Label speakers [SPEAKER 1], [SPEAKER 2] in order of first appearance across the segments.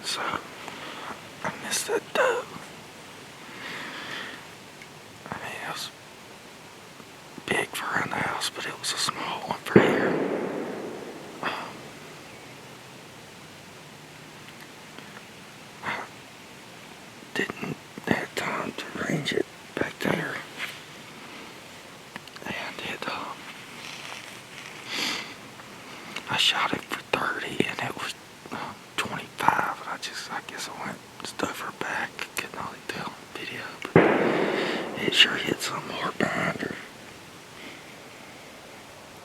[SPEAKER 1] So I missed that doe. I mean, it was big for around the house, but it was a small one for here. I didn't have time to range it back there. And I shot it for 30 and it was 25. And I guess I went stuff her back. Couldn't really tell on video, but it sure hit some more behind her.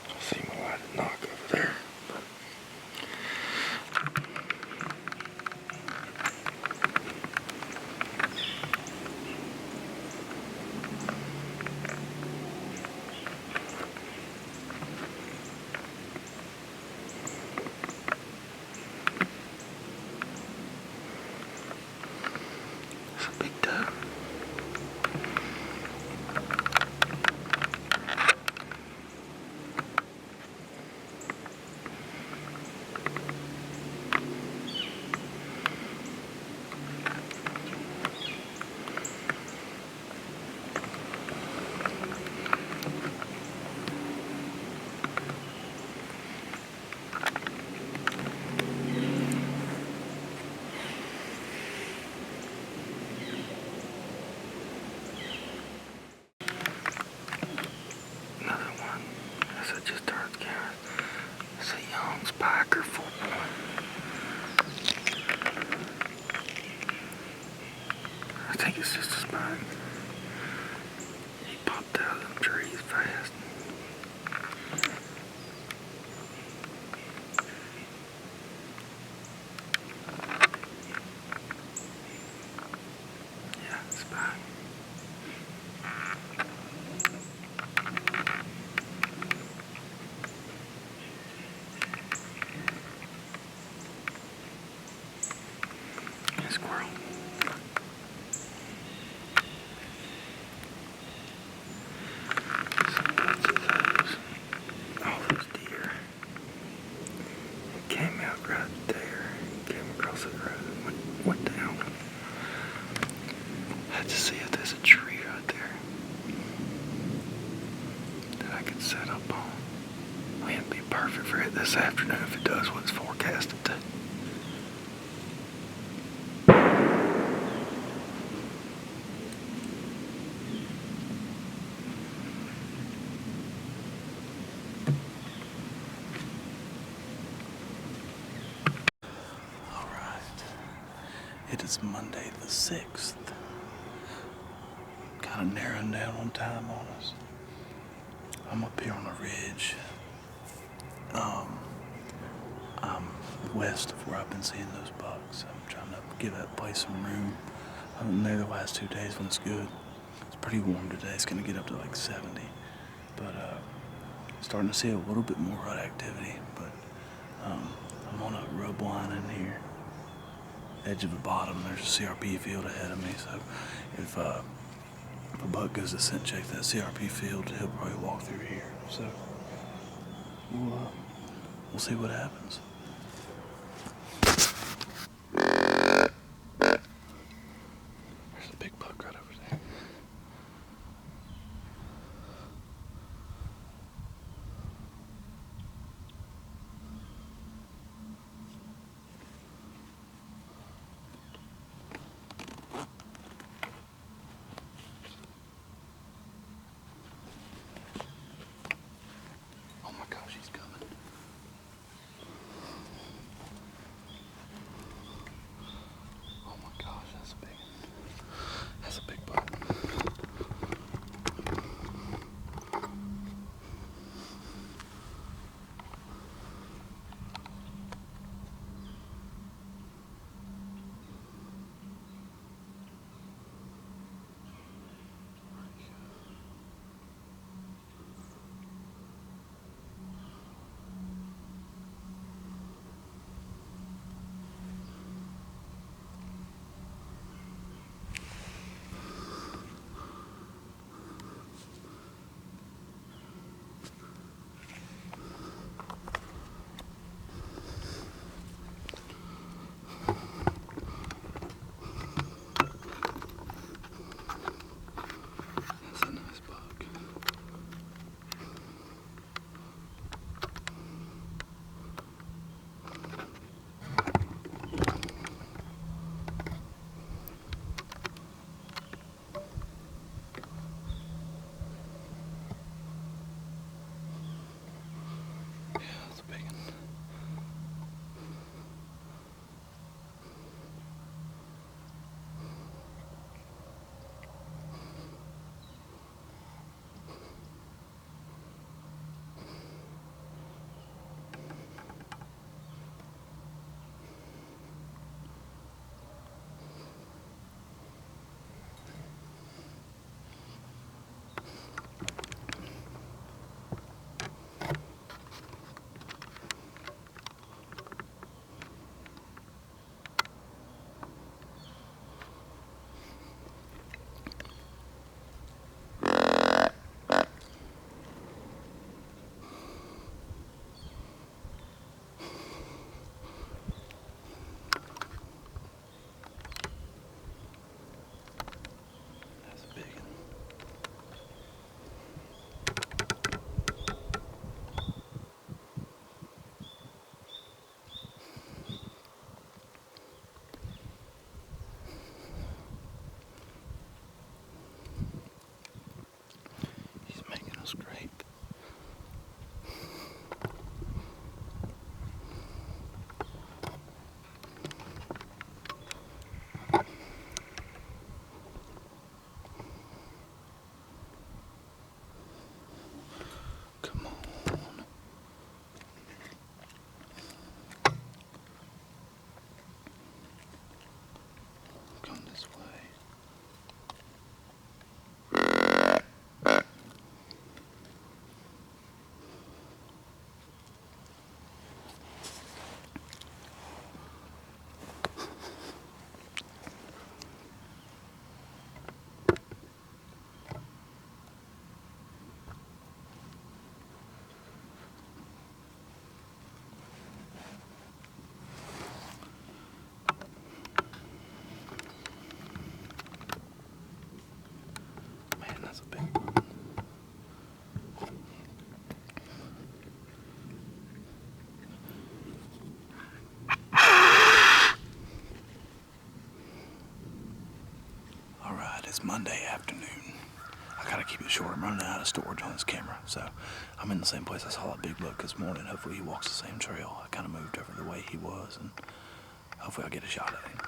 [SPEAKER 1] I see my lighted knock over there. It's a big doe. Just turned the camera. It's a young spiker, full point. I think it's just a spike. He popped out of them trees fast. Yeah, spike. Squirrel. Some bunch of those. All those deer. It came out right there. Came across the road and went down. I had to see if there's a tree right there that I could set up on. I mean, it'd be perfect for it this afternoon if it does what it's forecasted to. It is Monday the 6th. Kind of narrowing down on time on us. I'm up here on a ridge. I'm west of where I've been seeing those bucks. I'm trying to give that place some room. I've been there the last 2 days when it's good. It's pretty warm today. It's going to get up to like 70. But starting to see a little bit more rut activity. But I'm on a rub line in here. Edge of the bottom, there's a CRP field ahead of me, so if a buck goes to scent check that CRP field, he'll probably walk through here. So we'll see what happens. There's a big buck right over there. great. Come on. Come this way. Man, that's a big one. Alright, it's Monday afternoon. I gotta keep it short. I'm running out of storage on this camera, so I'm in the same place I saw that big buck this morning. Hopefully he walks the same trail. I kind of moved over the way he was, and hopefully I'll get a shot at him.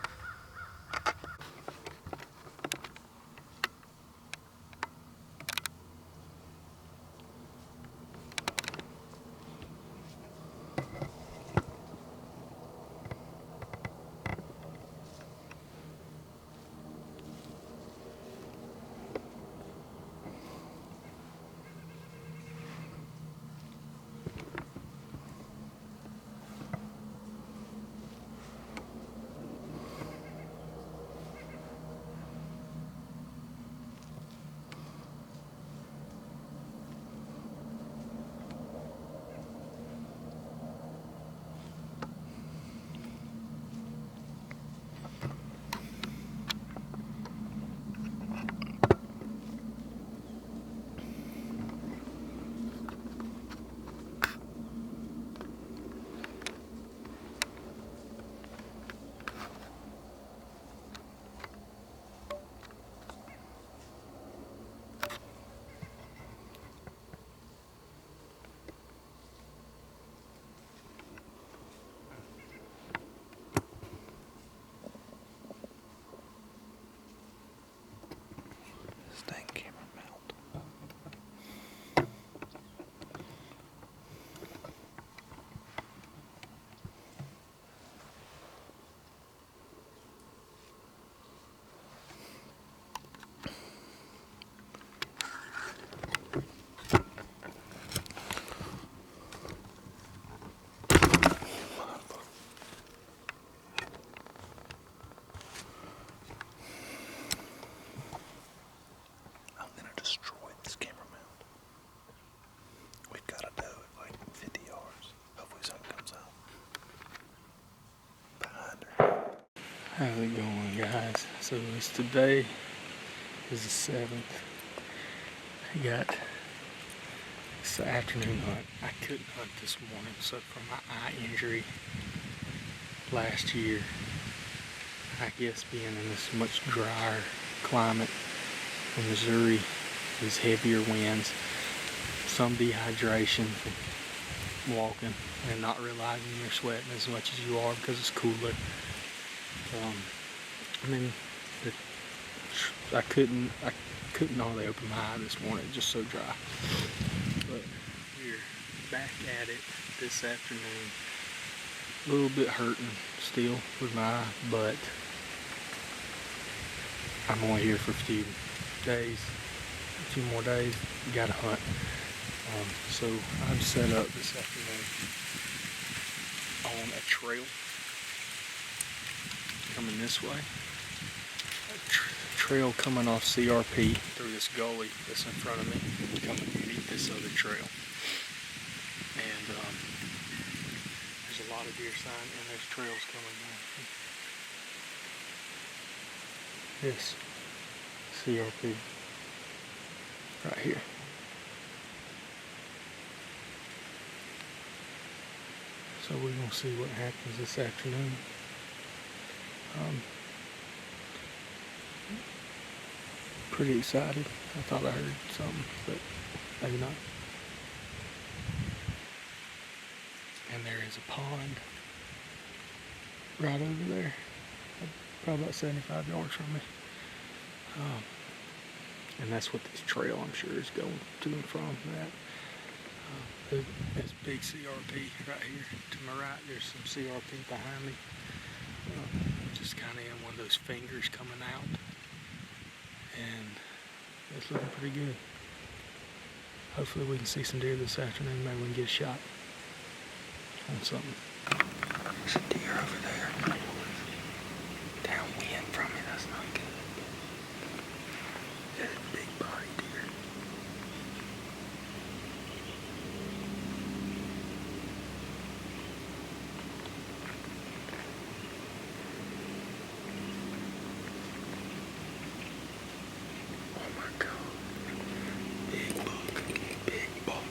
[SPEAKER 1] Dang camera mount. I'm gonna destroy this camera mount. We've got a doe at like 50 yards. Hopefully something comes out behind her. How's it going, guys? So today is the 7th. I got this afternoon hunt. I couldn't hunt this morning, so from my eye injury last year, I guess being in this much drier climate in Missouri, these heavier winds, some dehydration from walking and not realizing you're sweating as much as you are because it's cooler. I mean, I couldn't hardly open my eye this morning, it's just so dry. But we're back at it this afternoon. A little bit hurting still with my eye, but I'm only here for a few more days, gotta hunt. So I've set up this afternoon on a trail coming this way. Trail coming off CRP through this gully that's in front of me, coming to meet this other trail. And there's a lot of deer sign and there's trails coming down. This CRP right here. So we're gonna see what happens this afternoon. Pretty excited. I thought I heard something, but
[SPEAKER 2] maybe not. And there is a pond right over there, probably about 75 yards from me. And that's what this trail, I'm sure, is going to and from that. There's big CRP right here. To my right, there's some CRP behind me. Just kind of in one of those fingers coming out. And it's looking pretty good. Hopefully we can see some deer this afternoon. Maybe we can get a shot on something. There's a deer over there. Downwind from me, that's not good. That's a big body deer. Oh my God. Big buck. Big buck.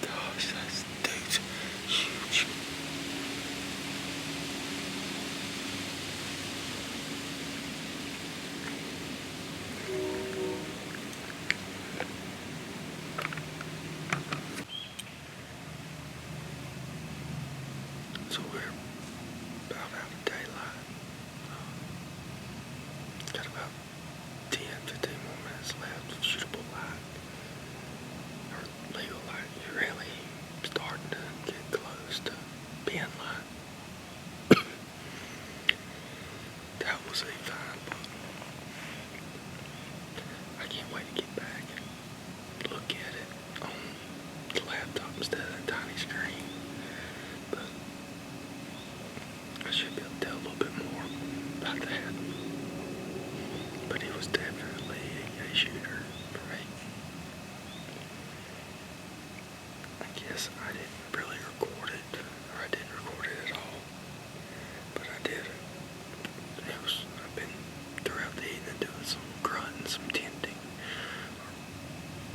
[SPEAKER 2] Gosh, that's dude's huge. So we're about out of daylight. Got about 10, 15 more minutes left of shootable light. Or legal light. You're really starting to get close to being light. That was a fine book. I can't wait to get back and look at it on the laptop instead of that tiny screen. But I should be able to tell a little bit more about that. But he was definitely a shooter for me. I guess I didn't really record it, or I didn't record it at all. But I did. I've been throughout the evening doing some grunting, some tending,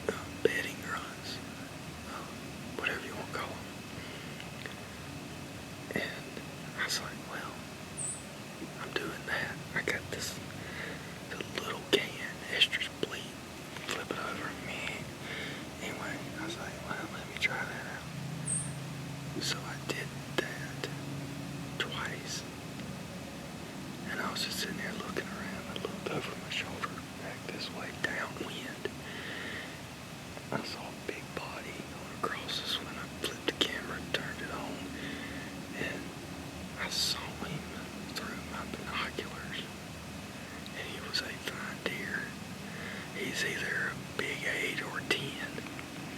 [SPEAKER 2] or bedding grunts, whatever you want to call them. And I was like, well, I'm doing that. I got the little can, estrus bleed, flip it over me. Anyway, I was like, well, let me try that out. So I did that twice. And I was just sitting there looking around. I looked over my shoulder, back this way, downwind. I saw a big body going across us when I flipped the camera and turned it on. And I saw him through my binoculars. And he was a fine deer. He's either a big 8 or a 10,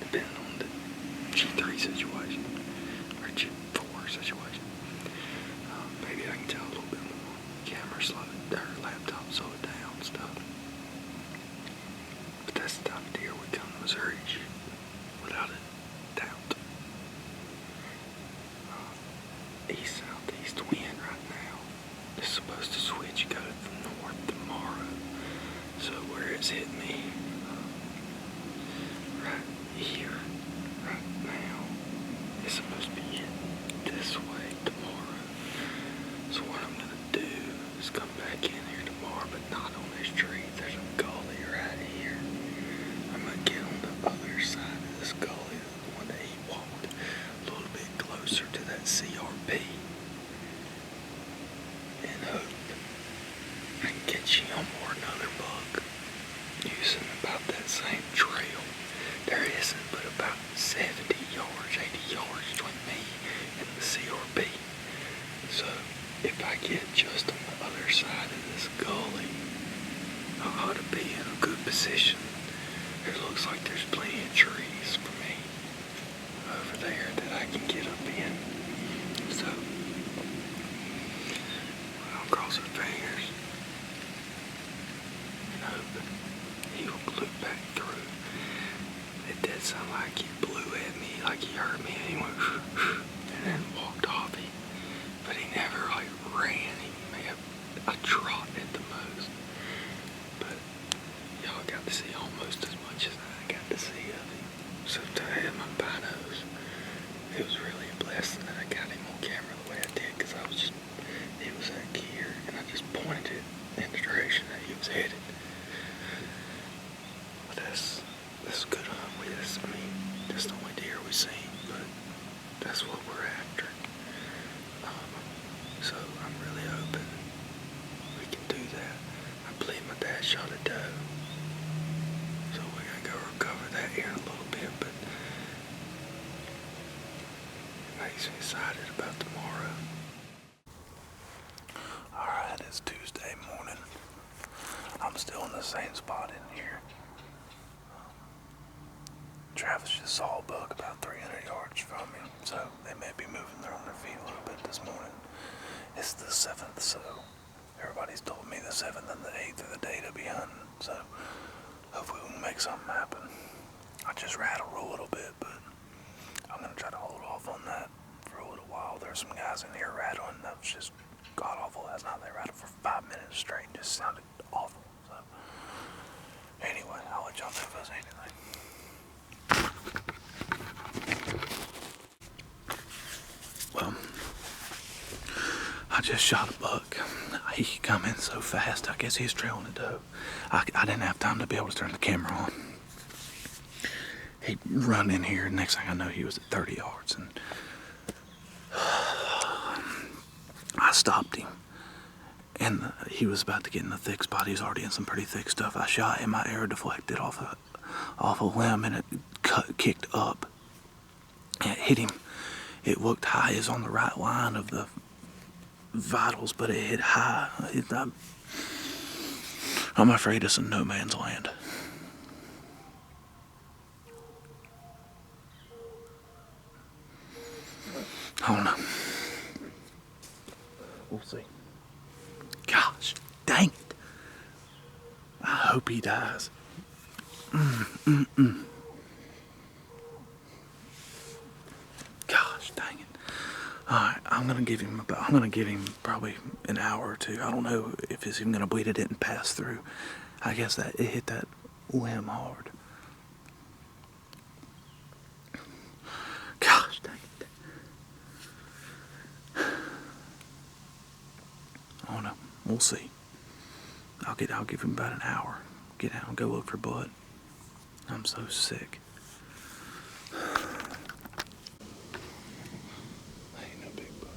[SPEAKER 2] depending on the G3 situation, or G4 situation. Maybe I can tell a little bit more. Camera slow it, or laptop slow it down, stuff. But that's the type of deer we come to Missouri shoot, without a doubt. East southeast wind right now. It's supposed to switch, go to the north tomorrow. So where it's hit me, right here, right now, it's supposed to be hitting this way tomorrow. So what I'm gonna do is come back in here tomorrow, but not on this tree. There's a gully right here. I'm gonna get on the other side of this gully, the one that he walked, a little bit closer to that CRP, and hope I can catch him or another buck using about that same trail. There isn't but about 70 yards, 80 yards between me and the CRP. So if I get just on the other side of this gully, I ought to be in a good position. It looks like there's plenty of trees for me over there that I can get up in. So I'll cross our fingers that's what we're after. So I'm really hoping we can do that. I believe my dad shot a doe. So we're gonna go recover that here in a little bit, but it makes me excited about tomorrow.
[SPEAKER 1] Alright, it's Tuesday morning. I'm still in the same spot in here. Travis just saw a buck about 300 yards from me, so they may be moving on their feet a little bit this morning. It's the 7th, so everybody's told me the 7th and the 8th are the day to be hunting, so hopefully we can make something happen. I just rattled a little bit, but I'm going to try to hold off on that for a little while. There's some guys in here rattling. That was just god-awful last night. They rattled for 5 minutes straight. Just sounded awful. So anyway, I'll let y'all know if there's anything. Well, I just shot a buck. He come in so fast, I guess he's trailing a doe. I didn't have time to be able to turn the camera on. He run in here, next thing I know he was at 30 yards, and I stopped him. And he was about to get in the thick spot. He was already in some pretty thick stuff. I shot him, my arrow deflected off a limb, and it kicked up. And it hit him. It looked high. It was on the right line of the vitals, but it hit high. I'm afraid it's in no man's land. I don't know. We'll see. Gosh, dang it. I hope he dies. Gosh, dang it. Alright, I'm gonna give him probably an hour or two. I don't know if it's even gonna bleed. It didn't pass through. I guess that it hit that limb hard. Gosh, dang it. I don't know. We'll see. I'll give him about an hour. Get out and go look for blood. I'm so sick. Ain't no big buck.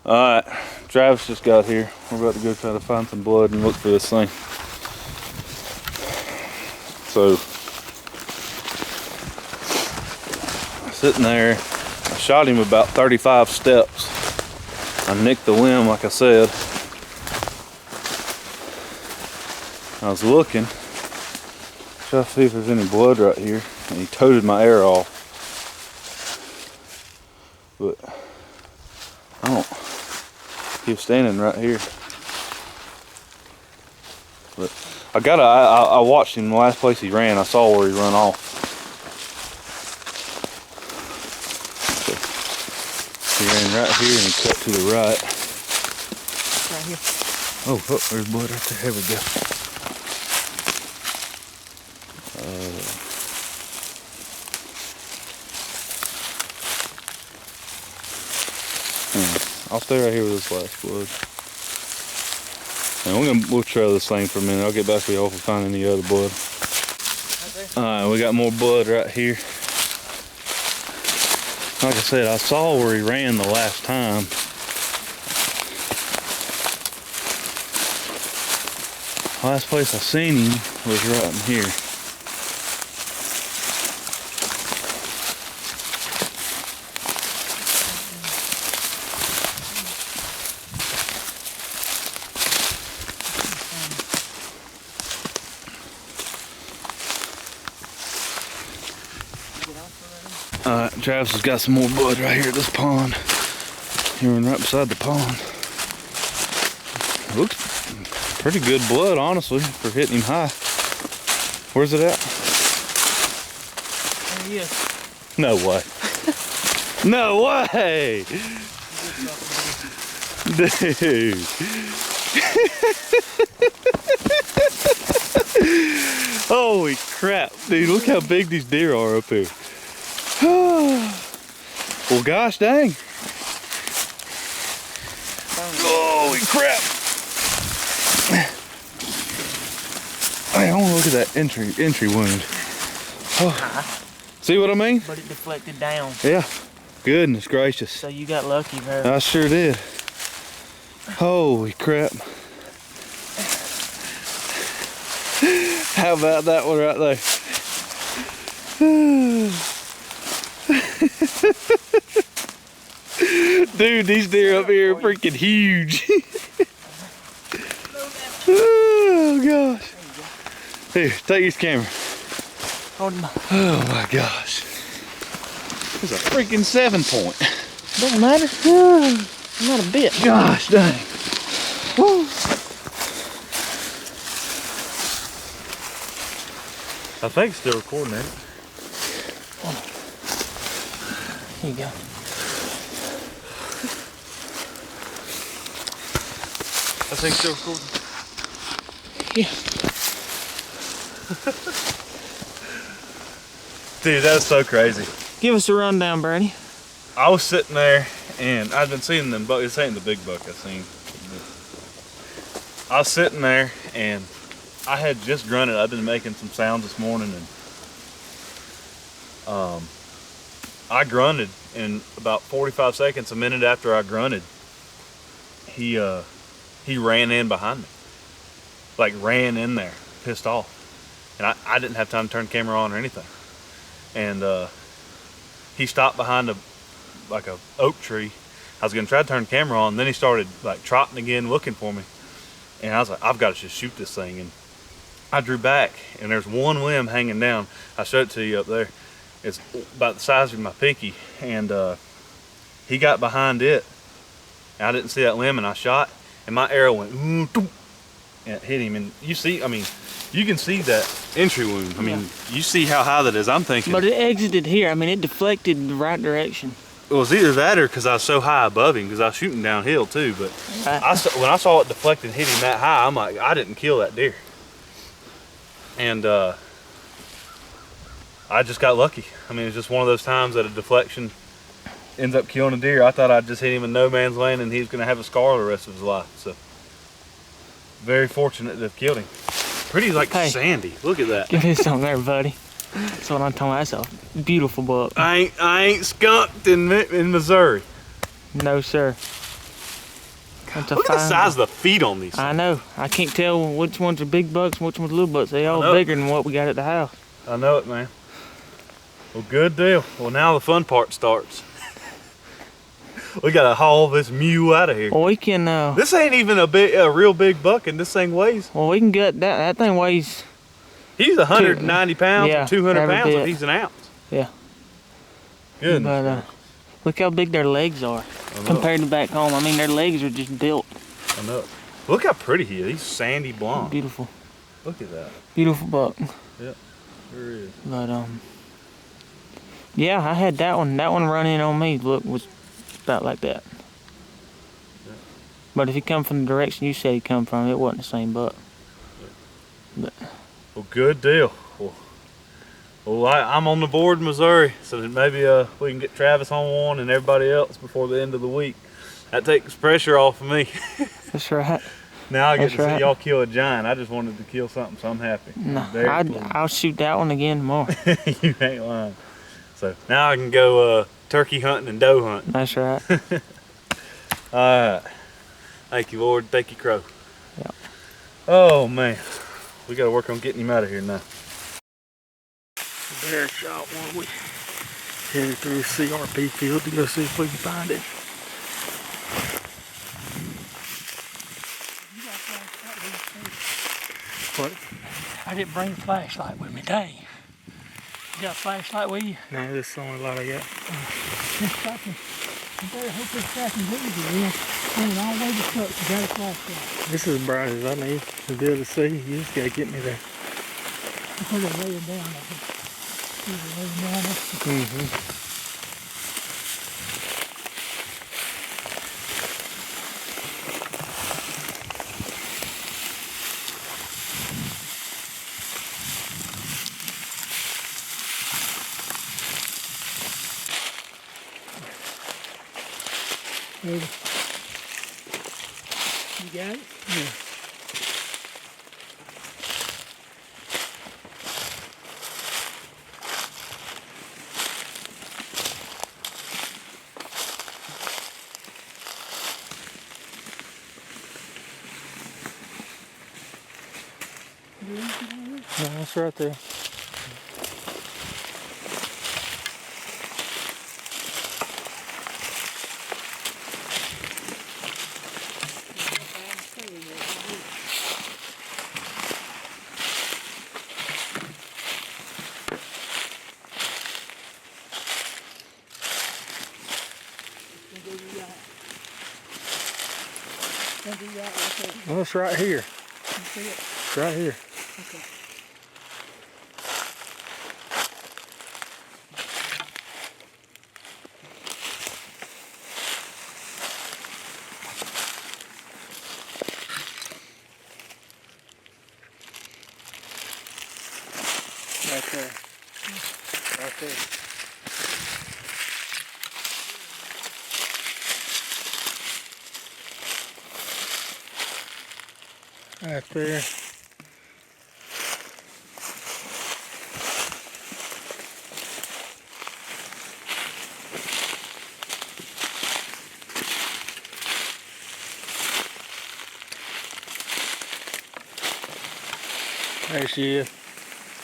[SPEAKER 1] Alright, Travis just got here. We're about to go try to find some blood and look for this thing. So, sitting there, I shot him about 35 steps. I nicked the limb, like I said. I was looking, trying to see if there's any blood right here, and he toted my arrow off. But I don't. He was standing right here. But I watched him the last place he ran. I saw where he run off. So, he ran right here and he cut to the right.
[SPEAKER 3] Right here.
[SPEAKER 1] Oh, there's blood right there. Here we go. I'll stay right here with this last blood.
[SPEAKER 4] And we'll trail this thing for a minute. I'll get back with y'all if we find any other blood. Alright, we got more blood right here. Like I said, I saw where he ran the last time. Last place I seen him was right in here. Alright, Travis has got some more blood right here at this pond. He ran right beside the pond. Looks pretty good blood, honestly, for hitting him high. Where's it at?
[SPEAKER 3] There he is.
[SPEAKER 4] No way. No way! Dude. Holy crap, dude, look how big these deer are up here. Well, gosh dang. Holy crap. I want to look at that entry wound. Oh. See what I mean?
[SPEAKER 3] But it deflected down.
[SPEAKER 4] Yeah. Goodness gracious.
[SPEAKER 3] So you got lucky there.
[SPEAKER 4] I sure did. Holy crap. How about that one right there? Dude, these deer up here are freaking huge. Oh gosh. Here, take this camera.
[SPEAKER 3] Hold him.
[SPEAKER 4] Oh my gosh. It's a freaking 7-point.
[SPEAKER 3] Don't matter. Not a bit.
[SPEAKER 4] Gosh dang. Woo. I think it's still recording it.
[SPEAKER 3] Here you go.
[SPEAKER 4] I think it's still recording.
[SPEAKER 3] Yeah.
[SPEAKER 4] Dude, that's so crazy.
[SPEAKER 3] Give us a rundown, Brady.
[SPEAKER 4] I was sitting there and I'd been seeing them bucks. This ain't the big buck I seen. I was sitting there and I had just grunted. I've been making some sounds this morning and I grunted, and about 45 seconds, a minute after I grunted, he ran in behind me. Like ran in there, pissed off. And I didn't have time to turn the camera on or anything. And he stopped behind a oak tree. I was gonna try to turn the camera on, and then he started like trotting again, looking for me. And I was like, I've got to just shoot this thing. And I drew back, and there's one limb hanging down. I showed it to you up there. It's about the size of my pinky, and he got behind it. And I didn't see that limb, and I shot, and my arrow went and it hit him. And you see, I mean, you can see that entry wound. I mean, you see how high that is. I'm thinking.
[SPEAKER 3] But it exited here. I mean, it deflected in the right direction.
[SPEAKER 4] It was either that or because I was so high above him, because I was shooting downhill too. But when I saw it deflect and hit him that high, I'm like, I didn't kill that deer. And I just got lucky. I mean, it's just one of those times that a deflection ends up killing a deer. I thought I'd just hit him in no man's land and he's going to have a scar the rest of his life. So, very fortunate to have killed him. Pretty like sandy. Look at that.
[SPEAKER 3] Give me something there, buddy. That's what I'm talking about. That's a beautiful buck.
[SPEAKER 4] I ain't skunked in Missouri.
[SPEAKER 3] No, sir. That's a
[SPEAKER 4] Look at the size of the feet on these things.
[SPEAKER 3] I know. I can't tell which ones are big bucks and which ones are little bucks. They all bigger than what we got at the house.
[SPEAKER 4] I know it, man. Well, good deal. Well, now the fun part starts. We gotta haul this mule out of here.
[SPEAKER 3] Well, we can.
[SPEAKER 4] This ain't even a real big buck, and this thing weighs.
[SPEAKER 3] Well, we can get that. That thing weighs.
[SPEAKER 4] He's 190 pounds or 200 pounds if he's an ounce.
[SPEAKER 3] Yeah.
[SPEAKER 4] Good.
[SPEAKER 3] But look how big their legs are compared to back home. I mean, their legs are just built.
[SPEAKER 4] I know. Look how pretty he is. He's sandy blonde.
[SPEAKER 3] Beautiful.
[SPEAKER 4] Look at that.
[SPEAKER 3] Beautiful buck.
[SPEAKER 4] Yep. Sure is.
[SPEAKER 3] But yeah, I had that one. That one run in on me. Look, was about like that.
[SPEAKER 4] Yeah.
[SPEAKER 3] But if he come from the direction you said he come from, it wasn't the same buck.
[SPEAKER 4] Yeah. But. Well, good deal. Well, I'm on the board in Missouri, so that maybe we can get Travis on one and everybody else before the end of the week. That takes pressure off of me.
[SPEAKER 3] That's right.
[SPEAKER 4] Now I get
[SPEAKER 3] That's
[SPEAKER 4] to see
[SPEAKER 3] right.
[SPEAKER 4] y'all kill a giant. I just wanted to kill something, so I'm happy.
[SPEAKER 3] No,
[SPEAKER 4] I'm very pleased.
[SPEAKER 3] I'll shoot that one again tomorrow.
[SPEAKER 4] You ain't lying. So now I can go turkey hunting and doe hunting.
[SPEAKER 3] That's right.
[SPEAKER 4] Alright. Thank you, Lord. Thank you, Crow.
[SPEAKER 3] Yep.
[SPEAKER 4] Oh, man. We got to work on getting him out of here now.
[SPEAKER 2] Bear shot one. We headed through the CRP field to go see if we can find it. What?
[SPEAKER 5] I didn't bring a flashlight with me, dang. You got a flashlight with you?
[SPEAKER 2] No, this is the only light I got.
[SPEAKER 5] You better hope this tracking easy, man. Coming all the way to truck, you got a flashlight.
[SPEAKER 2] This is as bright as I need to be able to see. You just gotta get me there.
[SPEAKER 5] Because they're laying down. I can see they're laying down.
[SPEAKER 2] Mm-hmm.
[SPEAKER 5] You got it?
[SPEAKER 2] Yeah. No, it's right there. Well, it's right here. It's right here.
[SPEAKER 5] Okay.
[SPEAKER 2] Right there. Right there. Right there. There she is.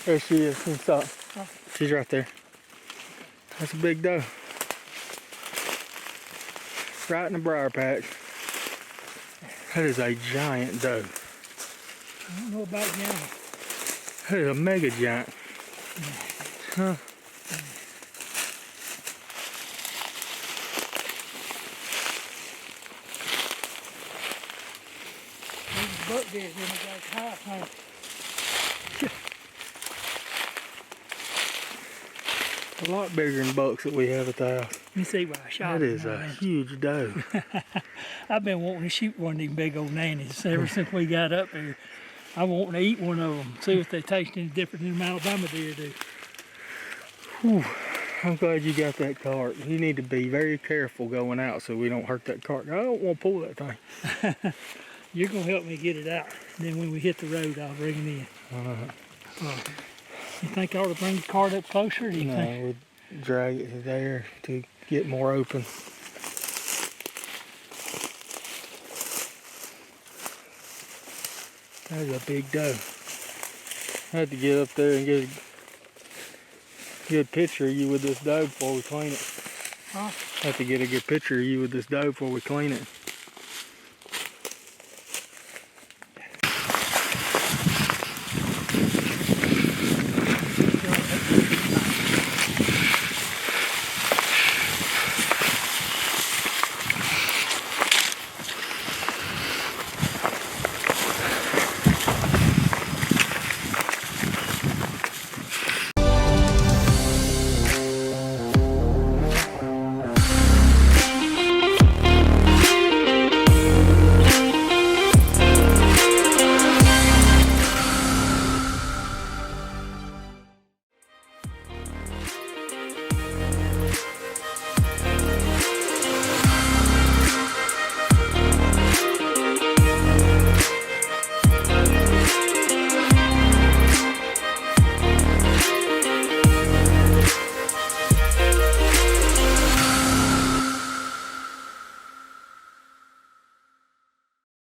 [SPEAKER 2] There she is. Stop. She's right there. That's a big doe. Right in the briar patch. That is a giant doe.
[SPEAKER 5] I don't know about now.
[SPEAKER 2] That is a mega giant. Huh?
[SPEAKER 5] There's a buck dead in the guy's house, huh?
[SPEAKER 2] A lot bigger than bucks that we have at the house.
[SPEAKER 5] Let me see why I shot
[SPEAKER 2] That
[SPEAKER 5] him
[SPEAKER 2] is
[SPEAKER 5] now,
[SPEAKER 2] a
[SPEAKER 5] man.
[SPEAKER 2] huge doe.
[SPEAKER 5] I've been wanting to shoot one of them big old nannies ever since we got up here. I'm wanting to eat one of them, see if they taste any different than them Alabama deer do.
[SPEAKER 2] Whew. I'm glad you got that cart. You need to be very careful going out so we don't hurt that cart. I don't want to pull that thing.
[SPEAKER 5] You're going to help me get it out. Then when we hit the road, I'll bring it in. You think I ought to bring the cart up closer? Or do you think?
[SPEAKER 2] No, we'll drag it to there to get more open. That is a big doe. I had to get up there and get a good picture of you with this doe before we clean it.
[SPEAKER 5] Huh?
[SPEAKER 2] I have to get a good picture of you with this doe before we clean it.